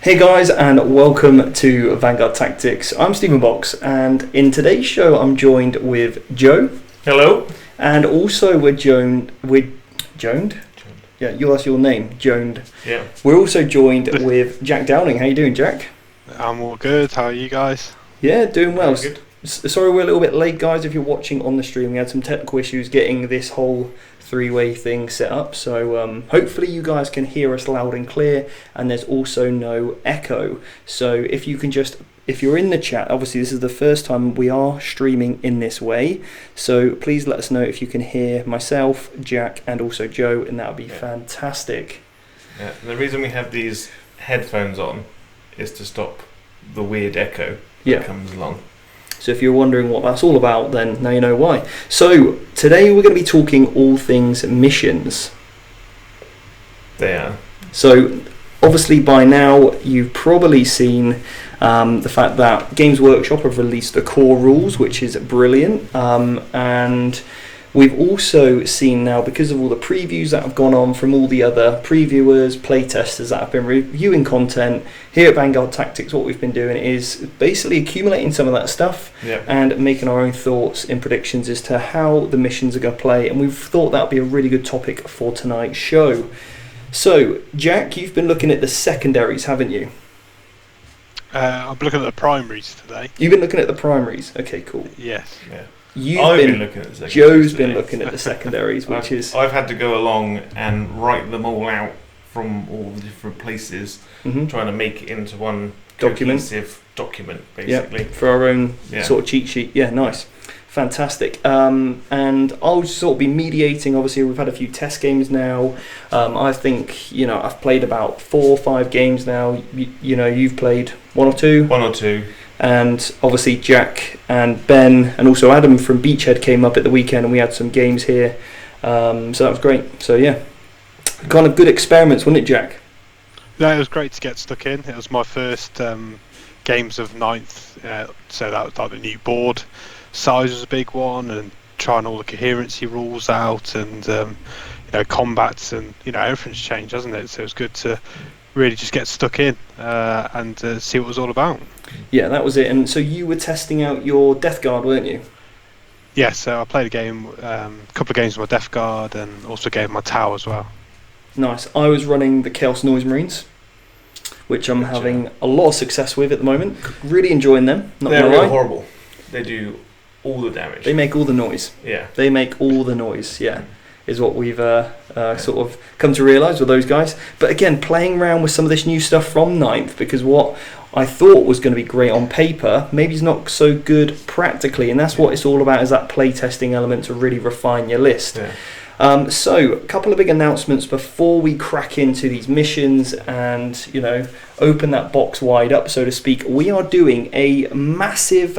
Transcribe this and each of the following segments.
Hey guys, and welcome to Vanguard Tactics. I'm Stephen Box, and in today's show I'm joined with Joe. Hello. And also we're joined. Yeah, that's your name, Joaned. Yeah. We're also joined with Jack Downing. How you doing, Jack? I'm all good. How are you guys? Yeah, doing well. Very good. Sorry we're a little bit late, guys. If you're watching on the stream, we had some technical issues getting this whole three-way thing set up. So hopefully you guys can hear us loud and clear, and there's also no echo. So if you're in the chat, obviously this is the first time we are streaming in this way. So please let us know if you can hear myself, Jack, and also Joe, and that would be fantastic. Yeah. And the reason we have these headphones on is to stop the weird echo that comes along. So if you're wondering what that's all about, then now you know why. So today we're going to be talking all things missions. They are. So obviously by now you've probably seen the fact that Games Workshop have released the core rules, which is brilliant. And we've also seen now, because of all the previews that have gone on from all the other previewers, playtesters that have been reviewing content, here at Vanguard Tactics what we've been doing is basically accumulating some of that stuff and making our own thoughts and predictions as to how the missions are going to play, and we've thought that would be a really good topic for tonight's show. So, Jack, you've been looking at the secondaries, haven't you? I'm looking at the primaries today. You've been looking at the primaries? Okay, cool. Yes. Yeah. I've been looking at the secondaries. Joe's today. been looking at the secondaries, which is... I've had to go along and write them all out from all the different places, trying to make it into one cohesive document, basically. Yeah, for our own sort of cheat sheet. Yeah, nice. Fantastic. And I'll sort of be mediating. Obviously, we've had a few test games now. I think, I've played about 4 or 5 games now. You've played 1 or 2? 1 or 2. And obviously Jack and Ben and also Adam from Beachhead came up at the weekend, and we had some games here. So that was great. So yeah, kind of good experiments, wasn't it, Jack? No, it was great to get stuck in. It was my first games of 9th, so that was like the new board. Size was a big one, and trying all the coherency rules out, and combats, and everything's changed, hasn't it? So it was good to really just get stuck in and see what it was all about. Yeah, that was it. And so you were testing out your Death Guard, weren't you? Yeah, so I played a couple of games with my Death Guard, and also a game with my Tau as well. Nice. I was running the Chaos Noise Marines, which I'm having a lot of success with at the moment. Really enjoying them. They're really horrible. They do all the damage. They make all the noise. Yeah. They make all the noise, is what we've sort of come to realise with those guys. But again, playing around with some of this new stuff from 9th, because what I thought was going to be great on paper, maybe it's not so good practically, and that's what it's all about, is that playtesting element to really refine your list. Yeah. So, a couple of big announcements before we crack into these missions and, open that box wide up, so to speak. We are doing a massive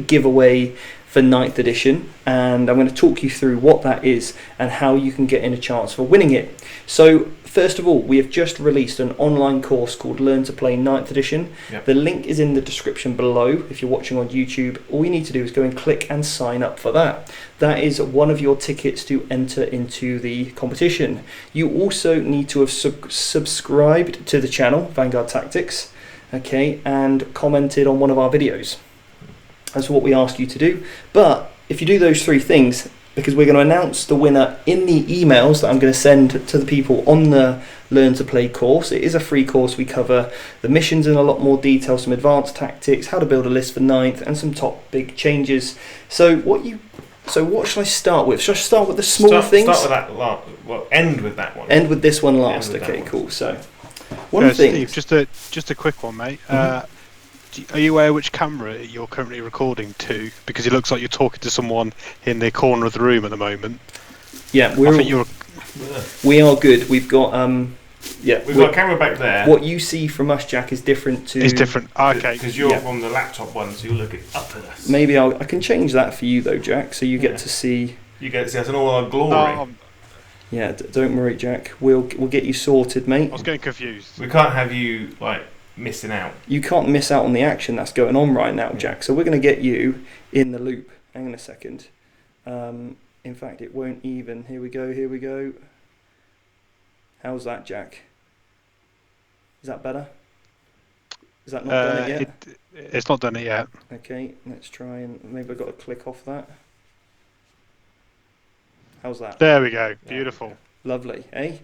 giveaway for 9th edition, and I'm going to talk you through what that is and how you can get in a chance for winning it. So, first of all, we have just released an online course called Learn to Play 9th edition. The link is in the description below. If you're watching on YouTube, all you need to do is go and click and sign up for that. That is one of your tickets to enter into the competition. You also need to have subscribed to the channel, Vanguard Tactics, and commented on one of our videos. That's what we ask you to do. But if you do those 3 things, because we're going to announce the winner in the emails that I'm going to send to the people on the Learn to Play course. It is a free course. We cover the missions in a lot more detail, some advanced tactics, how to build a list for 9th, and some top big changes. So what shall I start with? Shall I start with the small things? Start with that. End with that one. End with this one last. Okay, cool. So one thing. Steve, just a quick one, mate. Are you aware which camera you're currently recording to? Because it looks like you're talking to someone in the corner of the room at the moment. Yeah, we are good. We've got we've got a camera back there. What you see from us, Jack, is different to... It's different. Okay. Because you're from the laptop one, so you're looking up at us. Maybe I can change that for you though, Jack, so you get to see... You get to see us in all our glory. Yeah, don't worry, Jack. We'll get you sorted, mate. I was getting confused. We can't have you missing out. You can't miss out on the action that's going on right now, Jack. So we're going to get you in the loop. Hang on a second. In fact, it won't even. Here we go. How's that, Jack? Is that better? Is that not done it yet? It's not done it yet. Okay, let's try and maybe I've got to click off that. How's that? There we go. Beautiful. Lovely, eh?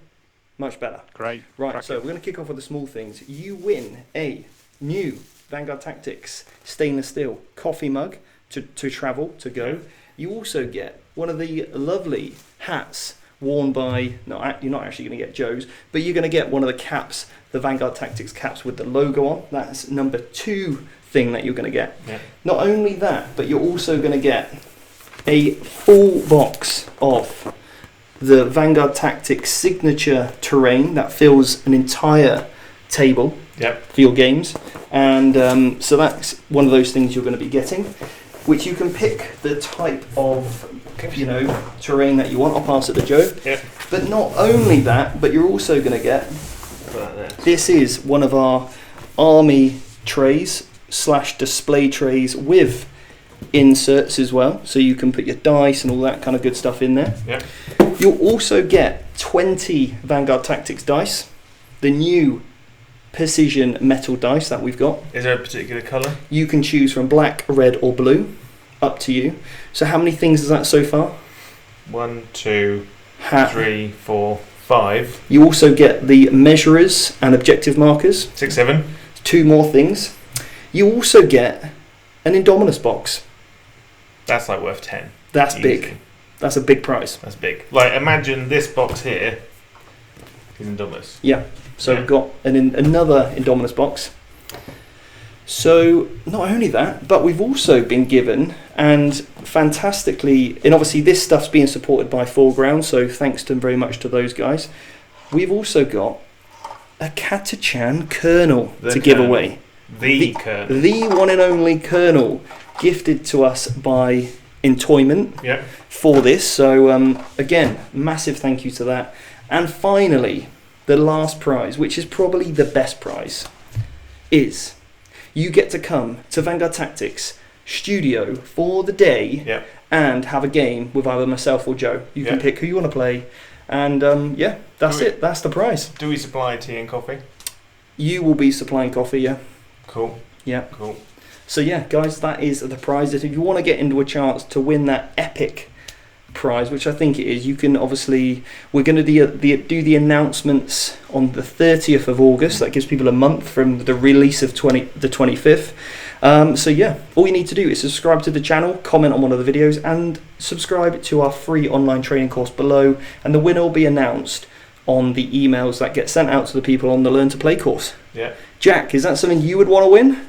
Much better. Great. Right, Crack so it. we're going to kick off with the small things. You win a new Vanguard Tactics stainless steel coffee mug to travel, to go. You also get one of the lovely hats worn by, no, you're not actually going to get Joe's, but you're going to get one of the caps, the Vanguard Tactics caps with the logo on. That's number 2 thing that you're going to get. Yeah. Not only that, but you're also going to get a full box of the Vanguard Tactics signature terrain that fills an entire table for your games. And so that's one of those things you're going to be getting, which you can pick the type of terrain that you want. I'll pass it to Joe. Yep. But not only that, but you're also going to get, this is one of our army trays / display trays with inserts as well, so you can put your dice and all that kind of good stuff in there. Yep. You'll also get 20 Vanguard Tactics dice, the new precision metal dice that we've got. Is there a particular colour? You can choose from black, red or blue, up to you. So how many things is that so far? 1, 2, 3, 4, 5. You also get the measurers and objective markers. 6, 7. 2 more things. You also get an Indominus box. That's like worth 10. That's Easy. big. That's a big price. That's big. Like, imagine this box here is Indominus. Yeah. So we've got another Indominus box. So not only that, but we've also been given, and fantastically, and obviously this stuff's being supported by Foreground, so thanks to very much to those guys. We've also got a Catachan kernel to give away. The kernel. The one and only kernel gifted to us by Entoyment for this. So again, massive thank you to that. And finally, the last prize, which is probably the best prize, is you get to come to Vanguard Tactics studio for the day and have a game with either myself or Joe. You can pick who you want to play, and that's it. That's the prize. Do we supply tea and coffee? You will be supplying coffee, Cool. Yeah. Cool. So yeah, guys, that is the prize. If you want to get into a chance to win that epic prize, which I think it is, you can obviously, we're going to do the announcements on the 30th of August. That gives people a month from the release of the 25th. So yeah, all you need to do is subscribe to the channel, comment on one of the videos, and subscribe to our free online training course below, and the winner will be announced on the emails that get sent out to the people on the Learn to Play course. Yeah. Jack, is that something you would want to win?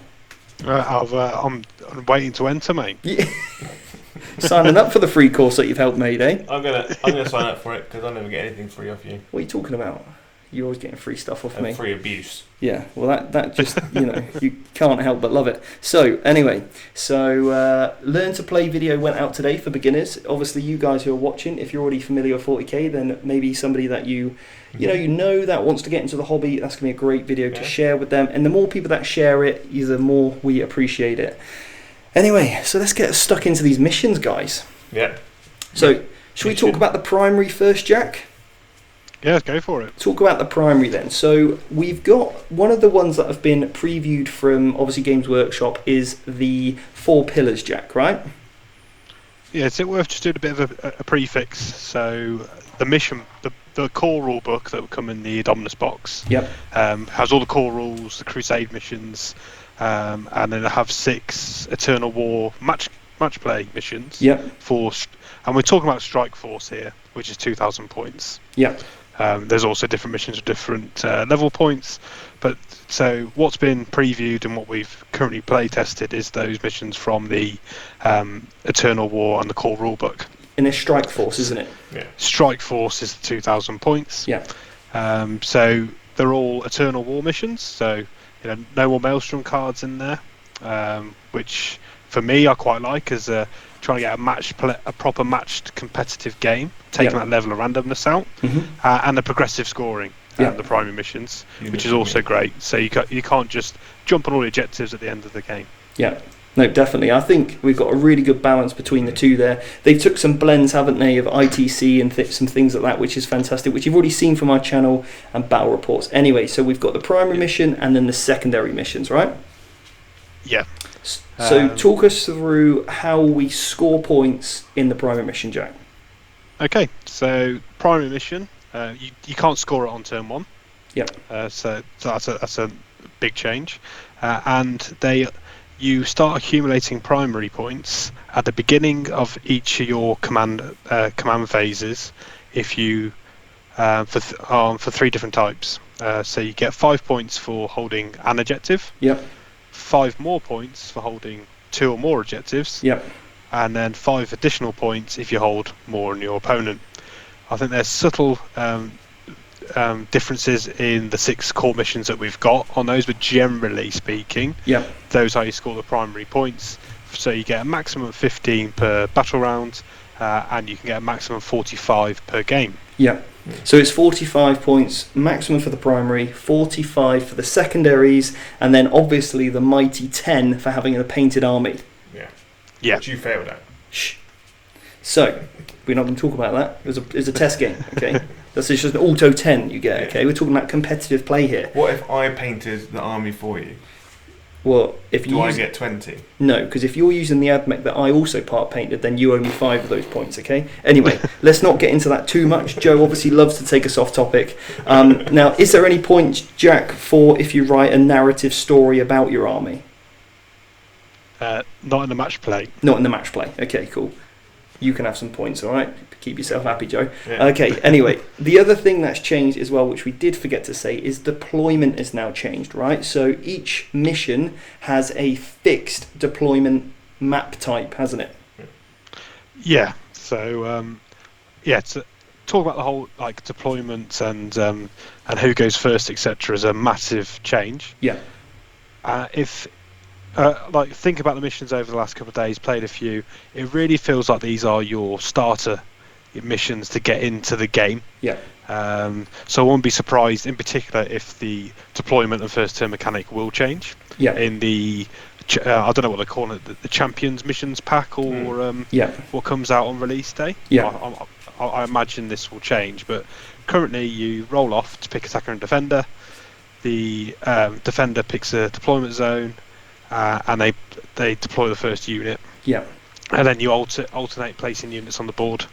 I'm waiting to enter, mate. Yeah. Signing up for the free course that you've helped made, eh? I'm gonna sign up for it because I never get anything free off you. What are you talking about? You're always getting free stuff off and me. Free abuse. Yeah, well that just, you can't help but love it. So anyway, Learn to Play video went out today for beginners. Obviously you guys who are watching, if you're already familiar with 40k, then maybe somebody that you know that wants to get into the hobby, that's going to be a great video to share with them. And the more people that share it, the more we appreciate it. Anyway, so let's get stuck into these missions, guys. Yeah. So, should we talk about the primary first, Jack? Yeah, go for it. Talk about the primary then. So, we've got one of the ones that have been previewed from, obviously, Games Workshop is the 4 pillars, Jack, right? Yeah, is it worth just doing a bit of a prefix? So, the mission, the core rule book that will come in the Indominus box has all the core rules, the Crusade missions, and then I have 6 Eternal War match play missions. And we're talking about Strike Force here, which is 2,000 points. There's also different missions with different level points, but so what's been previewed and what we've currently play tested is those missions from the Eternal War and the core rulebook. In a Strike Force, isn't it? Yeah. Strike Force is 2,000 points. So they're all Eternal War missions. So no more Maelstrom cards in there, which for me I quite like as trying to get a proper matched competitive game, taking that level of randomness out, and the progressive scoring and the primary missions, which is also great. So you can't just jump on all the objectives at the end of the game. No, definitely. I think we've got a really good balance between the two there. They've took some blends, haven't they, of ITC and some things like that, which is fantastic, which you've already seen from our channel, and battle reports. Anyway, so we've got the primary mission and then the secondary missions, right? Yeah. So talk us through how we score points in the primary mission, Jack. Okay, so primary mission, you can't score it on turn 1. Yep. So that's a big change. And you start accumulating primary points at the beginning of each of your command phases. If you for 3 different types, so you get 5 points for holding an objective. Yep. 5 more points for holding 2 or more objectives. Yep. And then 5 additional points if you hold more than your opponent. I think there's subtle differences in the 6 core missions that we've got on those, but generally speaking, those are how you score the primary points. So you get a maximum of 15 per battle round, and you can get a maximum of 45 per game. Yeah. So it's 45 points maximum for the primary, 45 for the secondaries, and then obviously the mighty 10 for having a painted army. Yeah. Which you failed at. Shh. So we're not going to talk about that. It's a test game, okay? That's just an auto 10 you get, okay? We're talking about competitive play here. What if I painted the army for you? Well, if you I get 20? No, because if you're using the AdMech that I also part painted, then you owe me 5 of those points, okay? Anyway, let's not get into that too much. Joe obviously loves to take us off topic. Now, is there any point, Jack, for if you write a narrative story about your army? Not in the match play. Not in the match play. Okay, cool. You can have some points, all right? Keep yourself happy, Joe. Yeah. Okay, anyway, the other thing that's changed as well, which we did forget to say, is deployment is now changed, right? So each mission has a fixed deployment map type, hasn't it? Yeah. So, to talk about the whole deployment and who goes first, etc., is a massive change. Yeah. Think about the missions over the last couple of days, played a few, it really feels like these are your starter missions to get into the game. Yeah. So I won't be surprised in particular if the deployment and first turn mechanic will change. Yeah. In the I don't know what they call it, the Champions missions pack, or what comes out on release day. Yeah. I imagine this will change, but currently you roll off to pick attacker and defender. The defender picks a deployment zone. And they deploy the first unit. Yeah. And then you alternate placing units on the board.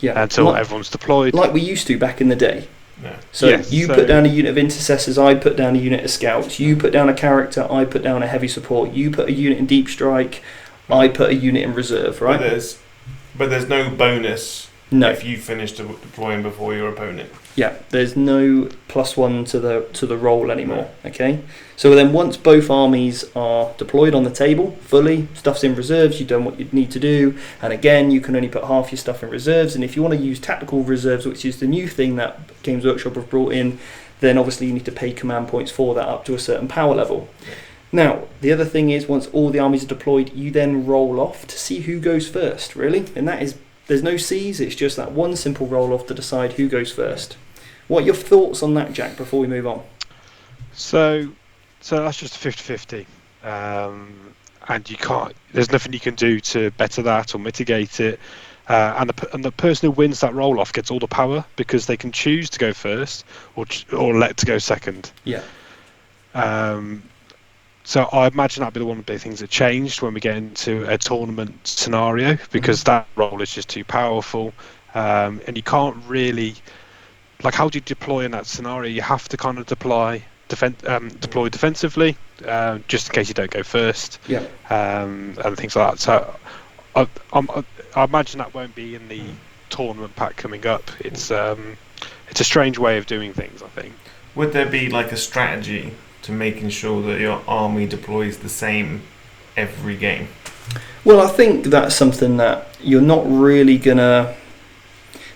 Yeah. Until everyone's deployed. Like we used to back in the day. Yeah. So you put down a unit of intercessors, I put down a unit of scouts. You put down a character, I put down a heavy support. You put a unit in deep strike, I put a unit in reserve, right? But there's no bonus if you finish deploying before your opponent. Yeah, there's no +1 to the roll anymore. Okay, so then once both armies are deployed on the table fully, stuff's in reserves, you've done what you need to do, and again you can only put half your stuff in reserves. And if you want to use tactical reserves, which is the new thing that Games Workshop have brought in, then obviously you need to pay command points for that up to a certain power level. Yeah. Now, the other thing is, once all the armies are deployed, you then roll off to see who goes first, really, and that is. There's no C's, it's just that one simple roll-off to decide who goes first. What are your thoughts on that, Jack, before we move on? So that's just a 50-50. And you can't. There's nothing you can do to better that or mitigate it. And the person who wins that roll-off gets all the power because they can choose to go first or let to go second. Yeah. So I imagine that'd be one of the big things that changed when we get into a tournament scenario, because that role is just too powerful, and you can't really, how do you deploy in that scenario? You have to kind of deploy defensively, just in case you don't go first, and things like that. So I imagine that won't be in the tournament pack coming up. It's a strange way of doing things, I think. Would there be a strategy to making sure that your army deploys the same every game? Well, I think that's something that you're not really going to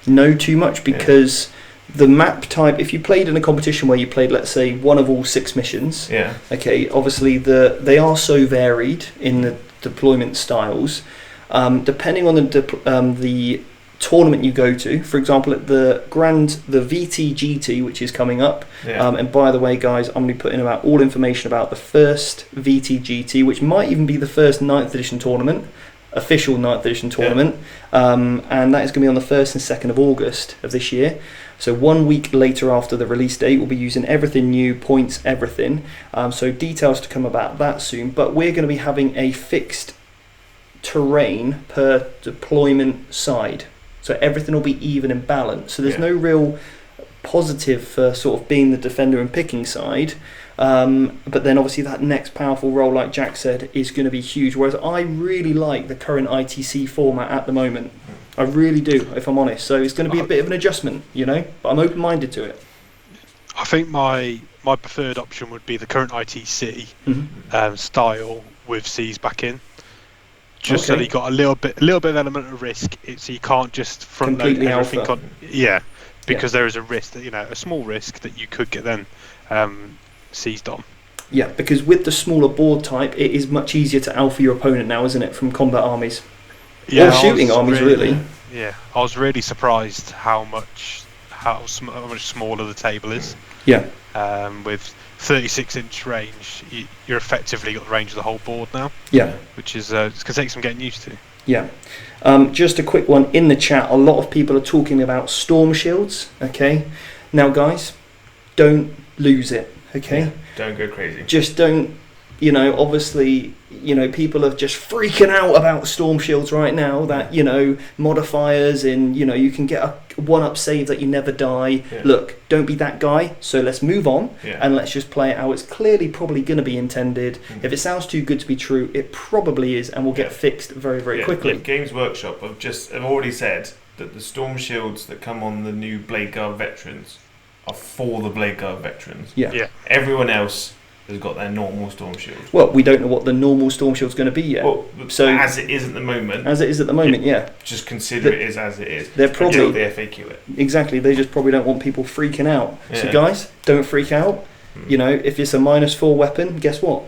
know too much, because the map type, if you played in a competition where you played, let's say, one of all 6 missions, okay, obviously they are so varied in the deployment styles, depending on the tournament you go to, for example, at the VTGT, which is coming up. And by the way, guys, I'm going to be putting out all information about the first VTGT, which might even be the first 9th edition tournament, official 9th edition tournament. And that is going to be on the 1st and 2nd of August of this year. So 1 week later after the release date, we'll be using everything new, points, everything. So details to come about that soon. But we're going to be having a fixed terrain per deployment side. So everything will be even and balanced. So there's no real positive for sort of being the defender and picking side. But then obviously that next powerful role, like Jack said, is going to be huge. Whereas I really like the current ITC format at the moment. I really do, if I'm honest. So it's going to be a bit of an adjustment, but I'm open-minded to it. I think my preferred option would be the current ITC style with C's back in. Just so that you got a little bit of element of risk, so you can't just front load everything alpha. Because there is a risk that a small risk that you could get then seized on. Yeah, because with the smaller board type, it is much easier to alpha your opponent now, isn't it? From combat armies, or shooting armies, really. Yeah, I was really surprised how much smaller the table is. Yeah. With 36-inch range, you're effectively got the range of the whole board now. Yeah. Which is it's going to take some getting used to. Yeah. Just a quick one in the chat. A lot of people are talking about storm shields. Okay. Now, guys, don't lose it. Okay. Yeah, don't go crazy. Just don't. Obviously, people are just freaking out about storm shields right now. That modifiers and you can get a 1-up save that you never die. Yeah. Look, don't be that guy. So let's move on and let's just play it how it's clearly probably going to be intended. If it sounds too good to be true, it probably is, and will get fixed very, very quickly. Yeah. Games Workshop have already said that the storm shields that come on the new Blade Guard veterans are for the Blade Guard veterans. Yeah. Everyone else has got their normal storm shield. Well, we don't know what the normal storm shield's going to be yet. Well, so as it is at the moment. Just consider it is as it is. They're probably the FAQ it. Exactly. They just probably don't want people freaking out. Yeah. So guys, don't freak out. If it's a -4 weapon, guess what?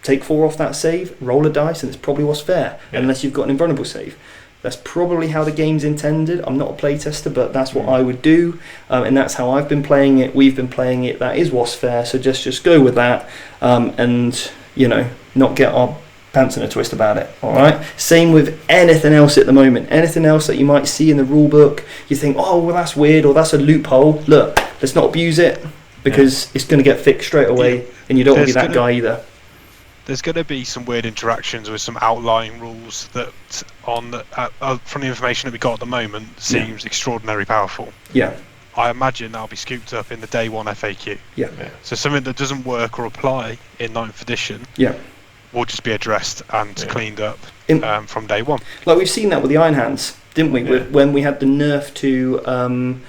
Take 4 off that save, roll a dice, and it's probably what's fair. Yeah. Unless you've got an invulnerable save. That's probably how the game's intended. I'm not a playtester, but that's what I would do, and that's how I've been playing it. We've been playing it. That is what's fair. So just go with that, and not get our pants in a twist about it. All right. Same with anything else at the moment. Anything else that you might see in the rule book, you think, oh well, that's weird, or that's a loophole. Look, let's not abuse it because it's going to get fixed straight away, and you don't want to be that guy either. There's going to be some weird interactions with some outlying rules that, from the information that we got at the moment, seems extraordinarily powerful. Yeah. I imagine that'll be scooped up in the day one FAQ. Yeah. So something that doesn't work or apply in 9th edition will just be addressed and cleaned up from day one. Like we've seen that with the Iron Hands, didn't we? Yeah. When we had the nerf to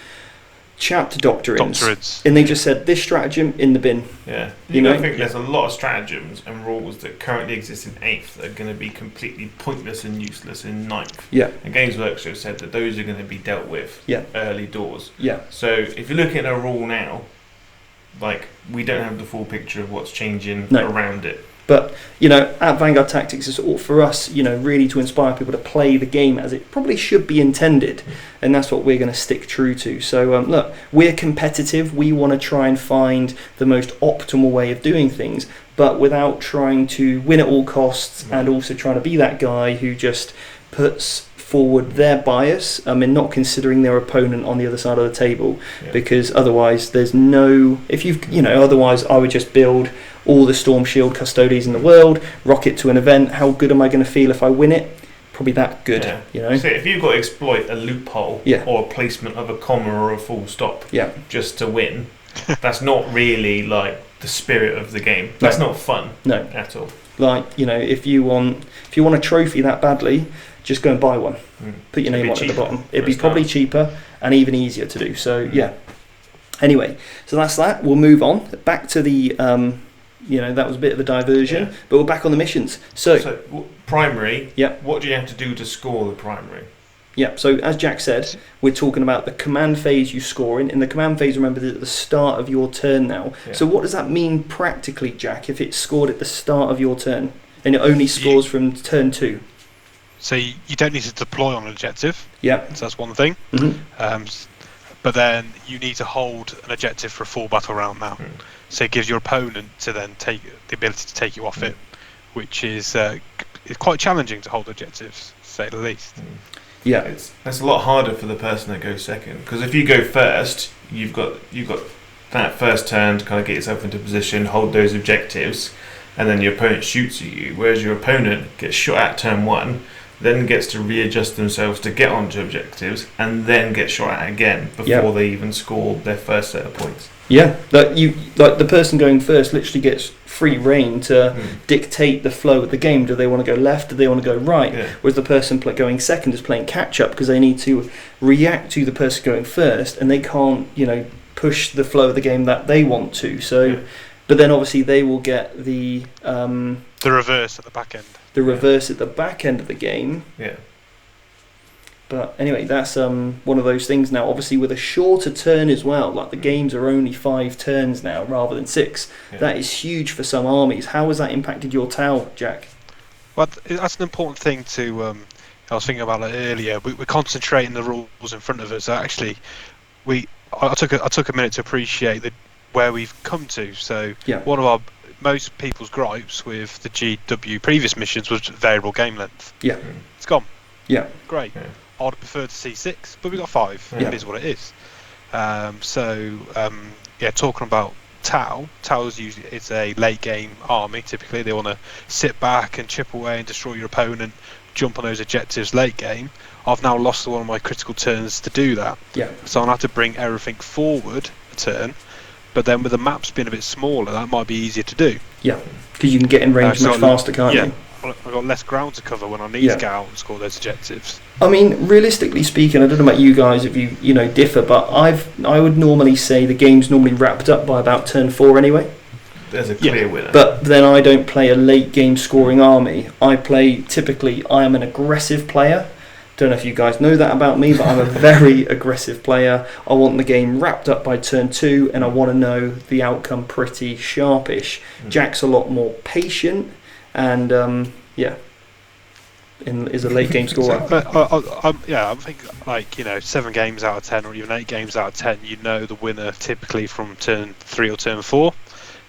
chapter doctrines, and they just said this stratagem in the bin. Yeah, I think there's a lot of stratagems and rules that currently exist in 8th that are going to be completely pointless and useless in 9th. Yeah, and Games Workshop said that those are going to be dealt with early doors. Yeah, so if you're looking at a rule now, like we don't have the full picture of what's changing around it. But, at Vanguard Tactics, it's all for us, really to inspire people to play the game as it probably should be intended. And that's what we're going to stick true to. So, look, we're competitive. We want to try and find the most optimal way of doing things, but without trying to win at all costs and also trying to be that guy who just puts forward their bias and not considering their opponent on the other side of the table. Because otherwise there's otherwise I would just build all the Storm Shield Custodians in the world, rock it to an event. How good am I going to feel if I win it? Probably that good. So if you've got to exploit a loophole or a placement of a comma or a full stop just to win, that's not really like the spirit of the game. That's not fun at all. Like, if you want a trophy that badly, just go and buy one. Put your name on it at the bottom. It'd be probably cheaper and even easier to do. So Anyway, so that's that. We'll move on back to the that was a bit of a diversion, but we're back on the missions. So primary. What do you have to do to score the primary? So as Jack said, we're talking about the command phase you score in. In the command phase, remember, at the start of your turn now. So what does that mean practically, Jack, if it's scored at the start of your turn and it only scores from turn 2? So you don't need to deploy on an objective. Yeah. So that's one thing. Mm-hmm. But then you need to hold an objective for a full battle round now. So it gives your opponent to then take the ability to take you off it, which is it's quite challenging to hold objectives, to say the least. Yeah, it's a lot harder for the person that goes second, because if you go first, you've got that first turn to kind of get yourself into position, hold those objectives, and then your opponent shoots at you. Whereas your opponent gets shot at turn 1, then gets to readjust themselves to get onto objectives, and then get shot at again before they even score their first set of points. Yeah, the person going first literally gets free reign to dictate the flow of the game. Do they want to go left? Do they want to go right? Yeah. Whereas the person going second is playing catch up because they need to react to the person going first, and they can't, push the flow of the game that they want to. So, but then obviously they will get the reverse at the back end. The reverse at the back end of the game. Yeah. But anyway, that's one of those things now. Obviously, with a shorter turn as well, like the games are only 5 turns now rather than 6. Yeah. That is huge for some armies. How has that impacted your Tau, Jack? Well, that's an important thing to. I was thinking about it earlier. We're concentrating the rules in front of us. Actually, I took a minute to appreciate where we've come to. So one of most people's gripes with the GW previous missions was variable game length. Yeah, it's gone. Yeah, great. Yeah. I'd prefer to see 6, but we got 5. Yeah. It is what it is. Talking about Tau it's a late game army. Typically, they want to sit back and chip away and destroy your opponent, jump on those objectives late game. I've now lost one of my critical turns to do that. Yeah. So I'll have to bring everything forward a turn. But then with the maps being a bit smaller, that might be easier to do. Yeah, because you can get in range much faster, can't you? I've got less ground to cover when I need to get out and score those objectives. I mean, realistically speaking, I don't know about you guys if you differ, but I would normally say the game's normally wrapped up by about turn 4 anyway. There's a clear winner. But then I don't play a late game scoring army. I am an aggressive player. Don't know if you guys know that about me, but I'm a very aggressive player. I want the game wrapped up by turn 2, and I want to know the outcome pretty sharpish. Jack's a lot more patient, and is a late game scorer. I think 7 games out of 10, or even 8 games out of 10, the winner typically from turn 3 or turn 4.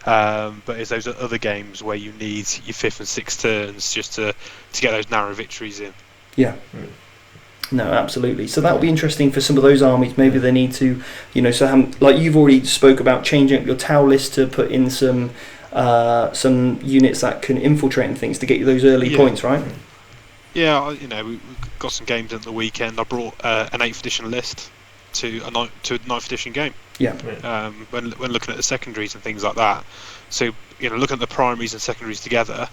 But it's those other games where you need your 5th and 6th turns just to get those narrow victories in. Yeah. No, absolutely. So that will be interesting for some of those armies. Maybe they need to, like you've already spoke about changing up your Tau list to put in some units that can infiltrate and things to get you those early points, right? Yeah, we got some games at the weekend. I brought an 8th edition list to a 9th edition game. Yeah. When looking at the secondaries and things like that. So looking at the primaries and secondaries together,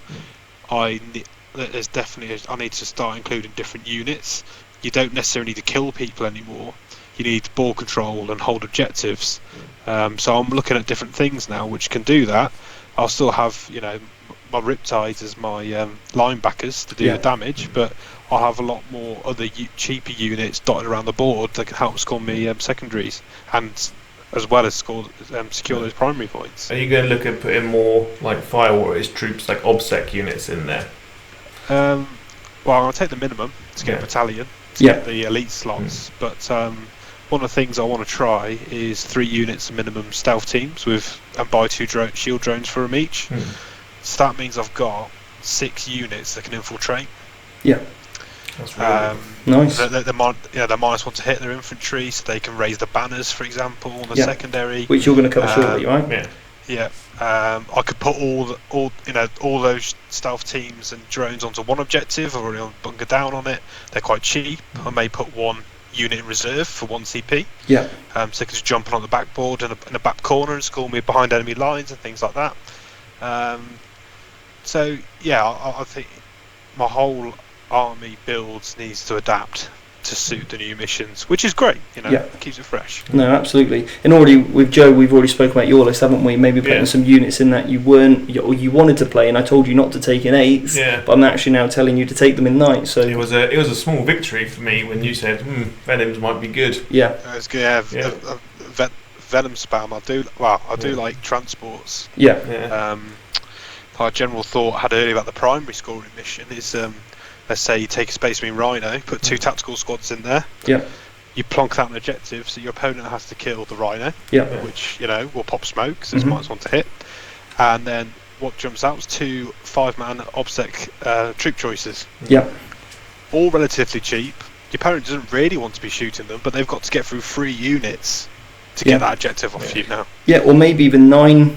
I need to start including different units. You don't necessarily need to kill people anymore. You need ball control and hold objectives. So I'm looking at different things now which can do that. I'll still have my Riptides as my linebackers to do the damage, but I'll have a lot more other cheaper units dotted around the board that can help score me secondaries, and as well as secure those primary points. Are you going to look at putting more like Fire Warriors troops, like OBSEC units in there? Well, I'll take the minimum to get a battalion, to get the elite slots, but one of the things I want to try is 3 units minimum stealth teams and buy 2 shield drones for them each. So that means I've got 6 units that can infiltrate. Yeah. That's really nice. They're -1 to hit their infantry, so they can raise the banners, for example, on the secondary. Which you're going to cover shortly, right? Yeah. I could put all those stealth teams and drones onto one objective. I've already bunkered down on it. They're quite cheap. I may put 1 unit in reserve for 1 CP. Yeah. So they can just jump on the backboard in a back corner and score me behind enemy lines and things like that. I think my whole army builds needs to adapt to suit the new missions, which is great. It keeps it fresh. No, absolutely. And already with Joe, we've already spoken about your list, haven't we? Maybe putting some units in that you wanted to play, and I told you not to take in 8s, but I'm actually now telling you to take them in 9s. So it was a small victory for me when you said Venoms might be good. Yeah, it's good. Venom spam. I do like transports. Yeah. Our general thought I had earlier about the primary scoring mission is let's say you take a Space Marine Rhino, put 2 tactical squads in there. Yeah. You plonk that an objective, so your opponent has to kill the Rhino. Yeah. Which, will pop smoke, so it's -1 to hit. And then what jumps out is 2 5-man OBSEC troop choices. Yeah. All relatively cheap. Your opponent doesn't really want to be shooting them, but they've got to get through 3 units to get that objective off you now. Yeah, or maybe even nine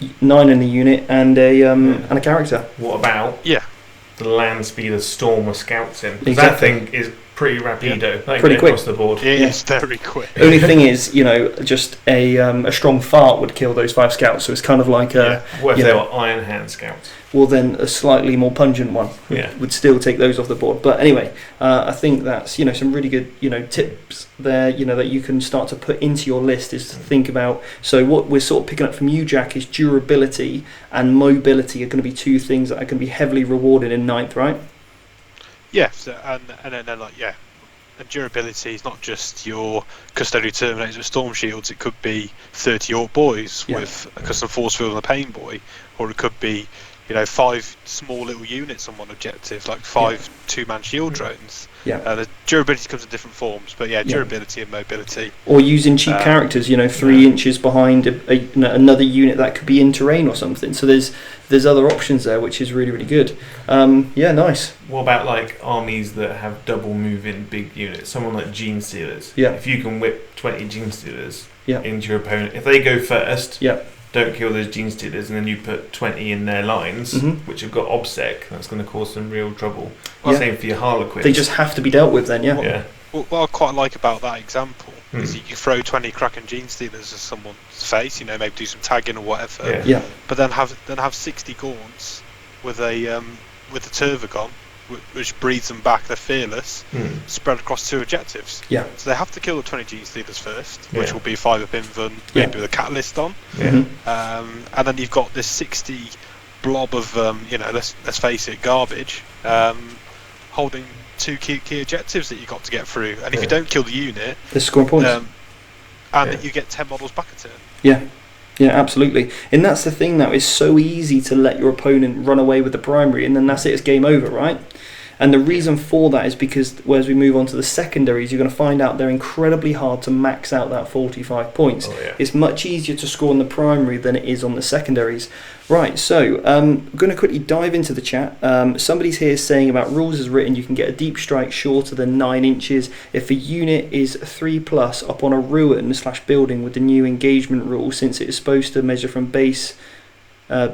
in a unit and a character. What about the land speeder Stormer Scouts in? Exactly. That thing is pretty rapido. Pretty quick across the board. It's very quick. Only thing is, just a strong fart would kill those 5 scouts. So it's kind of like what if they were Iron Hand Scouts? Well, then a slightly more pungent one would still take those off the board. But anyway, I think that's some really good tips there. That you can start to put into your list is to think about. So what we're sort of picking up from you, Jack, is durability and mobility are going to be 2 things that are going to be heavily rewarded in 9th, right? Yeah, and then and durability is not just your custodial terminators with storm shields. It could be 30 Orc boys with a custom force field and a pain boy, or it could be 5 small little units on one objective, like 5 2-man shield drones. The durability comes in different forms, but durability and mobility. Or using cheap characters, 3 inches behind another unit that could be in terrain or something. So there's other options there, which is really, really good. Nice. What about like armies that have double moving big units? Someone like Gene Stealers. Yeah. If you can whip 20 Gene Stealers into your opponent, if they go first. Don't kill those Gene Stealers, and then you put 20 in their lines, which have got OBSEC. That's going to cause some real trouble. Same for your Harlequins. They just have to be dealt with then, What I quite like about that example is you throw 20 Kraken Gene Stealers at someone's face, maybe do some tagging or whatever. But then have 60 Gaunts with the Turvagon, which breeds them back. They're fearless, spread across 2 objectives. So they have to kill the 20 Gene Stealers first, which will be 5 up Invan, maybe with a catalyst on. And then you've got this 60 blob of let's face it, garbage, holding 2 key objectives that you got to get through. And if you don't kill the unit, they score points. And you get 10 models back a turn. Yeah, absolutely. And that's the thing now, it's so easy to let your opponent run away with the primary and then that's it, it's game over, right? And the reason for that is because as we move on to the secondaries, you're going to find out they're incredibly hard to max out that 45 points. It's much easier to score on the primary than it is on the secondaries. Right, so I'm going to quickly dive into the chat. Somebody's here saying about rules as written, you can get a deep strike shorter than 9 inches if a unit is 3+ up on a ruin/building with the new engagement rule, since it is supposed to measure from base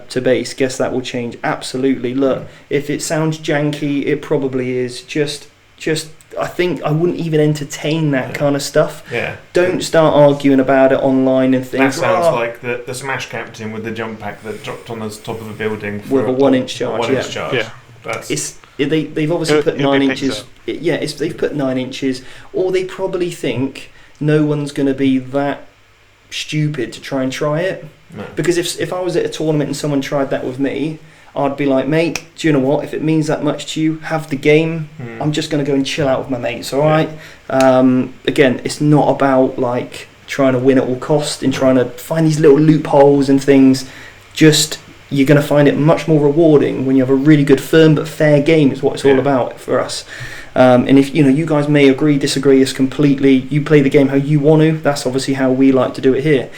to base. Guess that will change. Absolutely. Look, if it sounds janky, it probably is. Just I think I wouldn't even entertain that kind of stuff. Don't start arguing about it online and things. That sounds like the Smash Captain with the jump pack that dropped on the top of a building with a 1-inch charge. They've obviously put 9 inches. They've put 9 inches, or they probably think no one's going to be that stupid to try it. No. Because if I was at a tournament and someone tried that with me, I'd be like, mate, do you know what? If it means that much to you, have the game. I'm just going to go and chill out with my mates, all right? Again, it's not about like trying to win at all costs and trying to find these little loopholes and things. Just, you're going to find it much more rewarding when you have a really good, firm but fair game is what it's all about for us. And if you guys may agree, disagree, it's completely, you play the game how you want to. That's obviously how we like to do it here.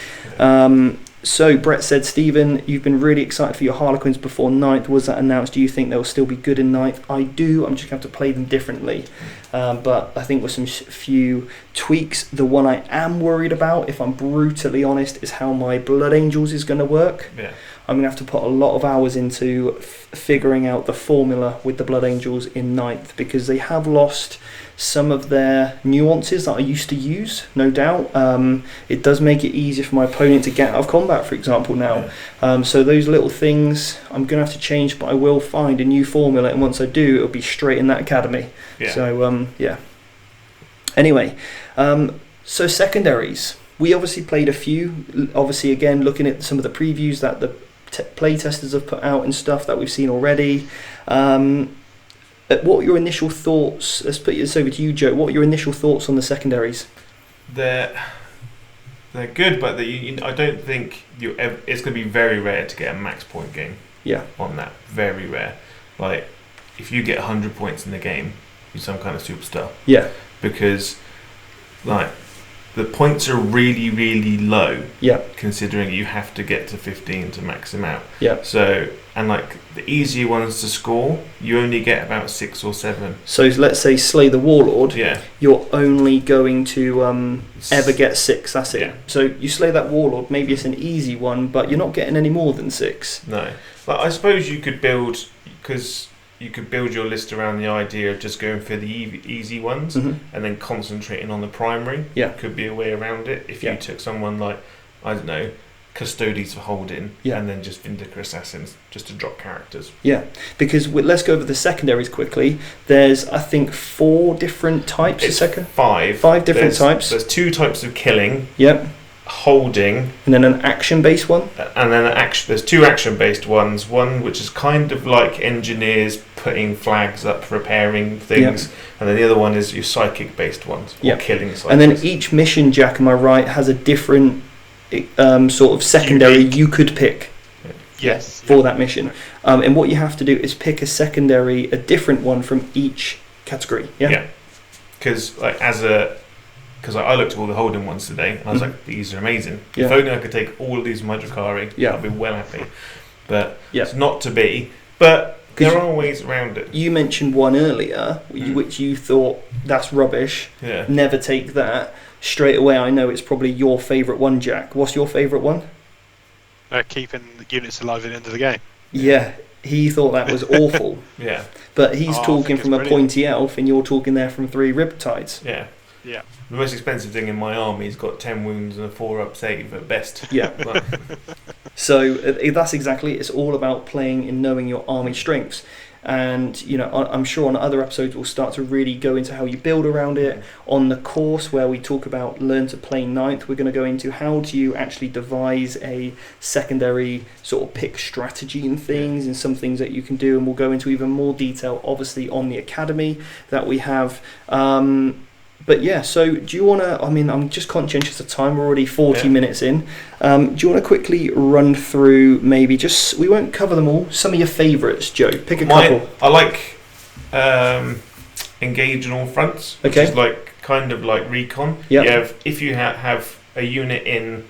So Brett said, Stephen, you've been really excited for your Harlequins before 9th. Was that announced? Do you think they'll still be good in 9th? I do. I'm just going to have to play them differently. But I think with some few tweaks, the one I am worried about, if I'm brutally honest, is how my Blood Angels is going to work. I'm going to have to put a lot of hours into figuring out the formula with the Blood Angels in 9th, because they have lost some of their nuances that I used to use, no doubt. It does make it easier for my opponent to get out of combat, for example, now. So those little things I'm going to have to change, but I will find a new formula, and once I do, it'll be straight in that academy. So, Anyway, so secondaries. We obviously played a few. Obviously, again, looking at some of the previews that the play testers have put out and stuff that we've seen already. What are your initial thoughts? Let's put this over to you, Joe. What are your initial thoughts on the secondaries? They're good, but I don't think it's going to be very rare to get a max point game. On that, very rare. Like if you get 100 points in the game, you're some kind of superstar. Yeah. Because, like, the points are really, really low. Yeah. Considering you have to get to 15 to max them out. Yeah. So, and like the easier ones to score, you only get about 6 or 7. So let's say Slay the Warlord. Yeah. You're only going to ever get 6. That's it. Yeah. So you slay that Warlord. Maybe it's an easy one, but you're not getting any more than 6. No. Like, I suppose you could build, because you could build your list around the idea of just going for the easy ones and then concentrating on the primary. Yeah. Could be a way around it. If you took someone like, I don't know, Custodies for holding, and then just Vindicator Assassins just to drop characters. Yeah, because let's go over the secondaries quickly. There's, I think, 4 different types of second. 5. 5 different types. There's 2 types of killing. Yep. Holding, and then an action-based one, and then there's 2 action-based ones. One which is kind of like engineers putting flags up, repairing things, and then the other one is your psychic-based ones, or killing psychics. And then each mission, Jack, am I right, has a different sort of secondary you could pick. Yes. For that mission, and what you have to do is pick a secondary, a different one from each category. Yeah. Because I looked at all the holding ones today, and I was like, these are amazing. Yeah. If only I could take all of these from my Drakari, I'd be well happy. But it's not to be. But there are ways around it. You mentioned one earlier, which you thought, that's rubbish. Yeah. Never take that. Straight away, I know it's probably your favourite one, Jack. What's your favourite one? Keeping the units alive at the end of the game. Yeah, he thought that was awful. Yeah. But he's talking from a brilliant. pointy elf, and you're talking there from 3 Riptides. Yeah. Yeah. The most expensive thing in my army's got 10 wounds and a 4-up save at best. Yeah. So that's exactly it. It's all about playing and knowing your army strengths. And, you know, I'm sure on other episodes we'll start to really go into how you build around it. On the course where we talk about Learn to Play 9th, we're going to go into how do you actually devise a secondary sort of pick strategy and things, and some things that you can do. And we'll go into even more detail, obviously, on the academy that we have. But yeah, so do you want to, I mean, I'm just conscientious of time, we're already 40 minutes in. Do you want to quickly run through maybe just, we won't cover them all, some of your favourites, Joe? Pick a couple. I like Engage on all fronts, which is like kind of like recon. Yep. If you have a unit in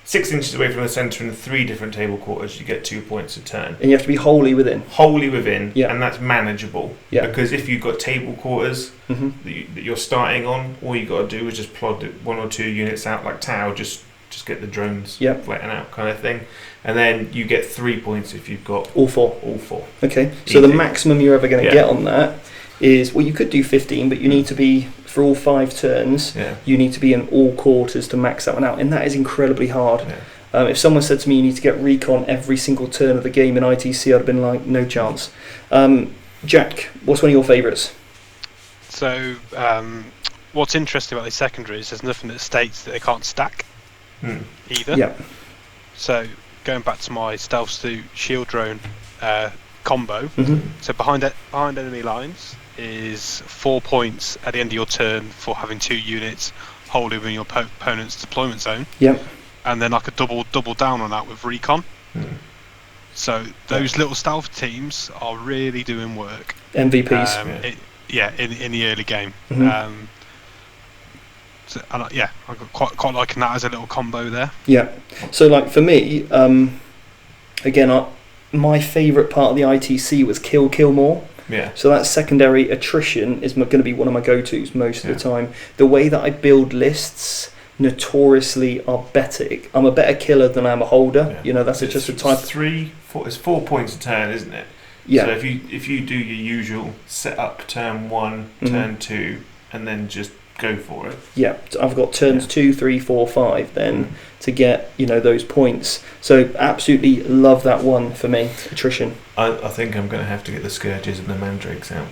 6 inches away from the centre in 3 different table quarters, you get 2 points a turn. And you have to be wholly within. Wholly within, and that's manageable. Yeah. Because if you've got table quarters that you're starting on, all you got to do is just plod 1 or 2 units out like Tau, just get the drones flattening out kind of thing. And then you get 3 points if you've got all 4. Okay, so the maximum you're ever going to get on that is, well, you could do 15, but you need to be, for all 5 turns, you need to be in all quarters to max that one out, and that is incredibly hard. If someone said to me you need to get recon every single turn of the game in ITC, I'd have been like, no chance. Jack, what's one of your favourites? So, what's interesting about these secondaries, there's nothing that states that they can't stack either. Yeah. So, going back to my stealth suit shield drone combo, so behind enemy lines is 4 points at the end of your turn for having 2 units holding in your opponent's deployment zone. Yep. And then I could double down on that with recon. So those little stealth teams are really doing work. MVPs. In the early game. I got quite liking that as a little combo there. Yeah. So like for me, again, my favourite part of the ITC was kill more. Yeah. So that secondary attrition is going to be one of my go-tos most of the time. The way that I build lists notoriously are better. I'm a better killer than I'm a holder. Yeah. You know, that's just a type. It's 4 points a turn, isn't it? Yeah. So if you do your usual set up turn 1, turn 2, and then just go for it. Yeah. So I've got turns 2, 3, 4, 5 then to get, you know, those points. So absolutely love that one for me. Attrition. I think I'm going to have to get the Scourges and the Mandrakes out.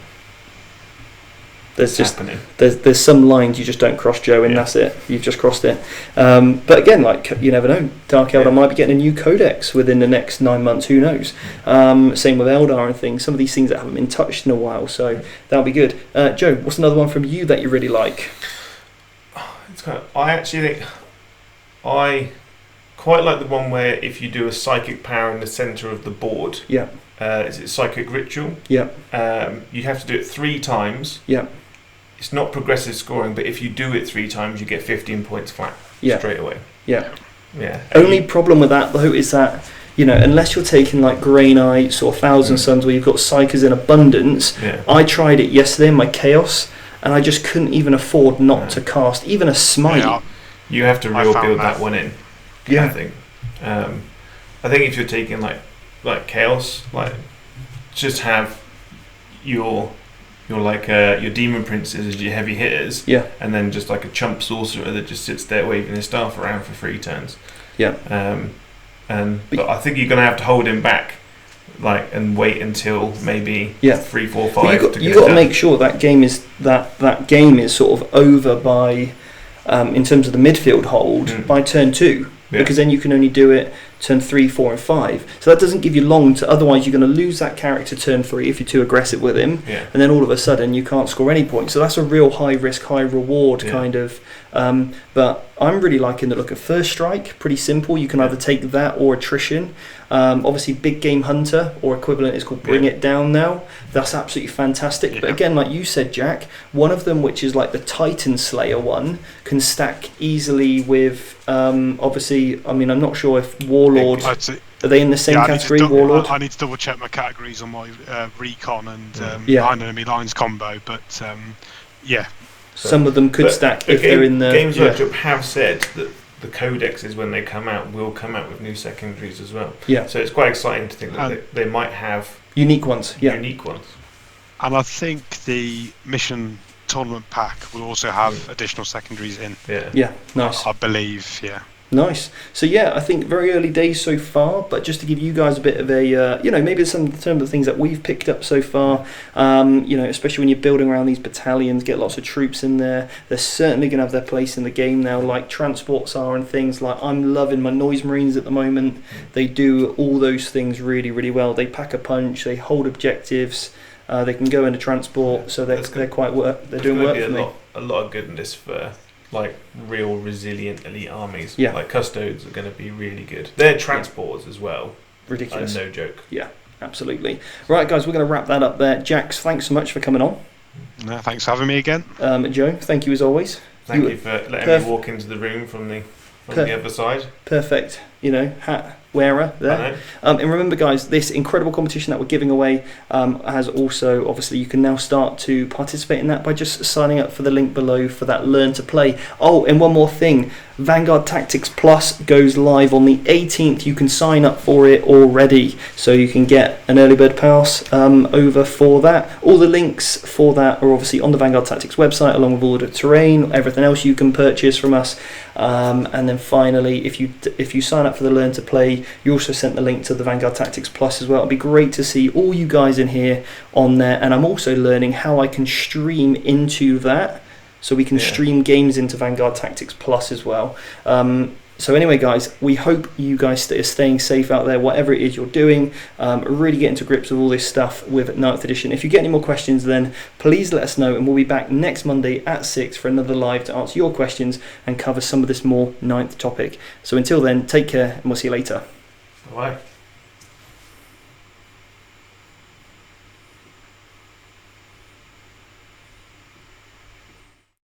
There's just there's some lines you just don't cross, Joe, and that's it. You've just crossed it. But again, like, you never know. Dark Eldar might be getting a new codex within the next 9 months. Who knows? Same with Eldar and things. Some of these things that haven't been touched in a while, so that'll be good. Joe, what's another one from you that you really like? I actually think I quite like the one where if you do a psychic power in the centre of the board, is it Psychic Ritual? Yeah. You have to do it 3 times. Yeah. It's not progressive scoring, but if you do it 3 times, you get 15 points flat straight away. Yeah. Yeah. Only problem with that though is that, you know, unless you're taking like Grey Knights or Thousand Suns where you've got Psychers in abundance, I tried it yesterday in my Chaos and I just couldn't even afford not to cast even a Smite. Yeah. You have to real build that one in. Yeah. I think. I think if you're taking like Chaos, like just have your Demon Princes as your heavy hitters, and then just like a chump sorcerer that just sits there waving his staff around for 3 turns. Yeah. But I think you're going to have to hold him back, like, and wait until maybe 3, 4, 5. You got to make sure that game is sort of over by, in terms of the midfield hold, by turn 2. Because then you can only do it turn 3, 4 and 5. So that doesn't give you long to, otherwise you're going to lose that character turn 3 if you're too aggressive with him, and then all of a sudden you can't score any points. So that's a real high risk, high reward kind of. But I'm really liking the look of First Strike. Pretty simple. You can either take that or Attrition. Obviously Big Game Hunter or equivalent is called Bring It Down now. That's absolutely fantastic. But again, like you said, Jack, one of them, which is like the Titan Slayer one, can stack easily with obviously, I mean, I'm not sure if Warlord, are they in the same category, Warlord? I need to double check my categories on my Recon and Behind Enemy Lines combo, but some of them could stack if they're in the... Games Workshop have said that the codexes, when they come out, will come out with new secondaries as well. Yeah. So it's quite exciting to think that they might have... Unique ones, Unique ones. And I think the Mission Tournament pack will also have additional secondaries in. Yeah, nice. I believe, Nice. So I think very early days so far, but just to give you guys a bit of a, maybe some of the things that we've picked up so far, especially when you're building around these battalions, get lots of troops in there. They're certainly going to have their place in the game now, like transports are and things like, I'm loving my Noise Marines at the moment. They do all those things really, really well. They pack a punch, they hold objectives, they can go into transport, so they're doing work for me. A lot of goodness for like real resilient elite armies. Like Custodes are going to be really good. They're transporters as well. Ridiculous. No joke. Yeah, absolutely. Right, guys, we're going to wrap that up there. Jax, thanks so much for coming on. No, thanks for having me again. Joe, thank you as always. Thank you for letting me walk into the room from the other side. Perfect. Hat wearer there. And remember, guys, this incredible competition that we're giving away has also, obviously, you can now start to participate in that by just signing up for the link below for that Learn to Play. Oh, and one more thing. Vanguard Tactics Plus goes live on the 18th. You can sign up for it already, so you can get an early bird pass over for that. All the links for that are obviously on the Vanguard Tactics website, along with all the terrain, everything else you can purchase from us. And then finally, if you sign up for the Learn to Play, you also sent the link to the Vanguard Tactics Plus as well. It'd be great to see all you guys in here on there, and I'm also learning how I can stream into that, so we can stream games into Vanguard Tactics Plus as well. So anyway, guys, we hope you guys are staying safe out there, whatever it is you're doing. Really getting to grips with all this stuff with 9th edition. If you get any more questions, then please let us know, and we'll be back next Monday at 6 for another live to answer your questions and cover some of this more 9th topic. So until then, take care, and we'll see you later. Bye.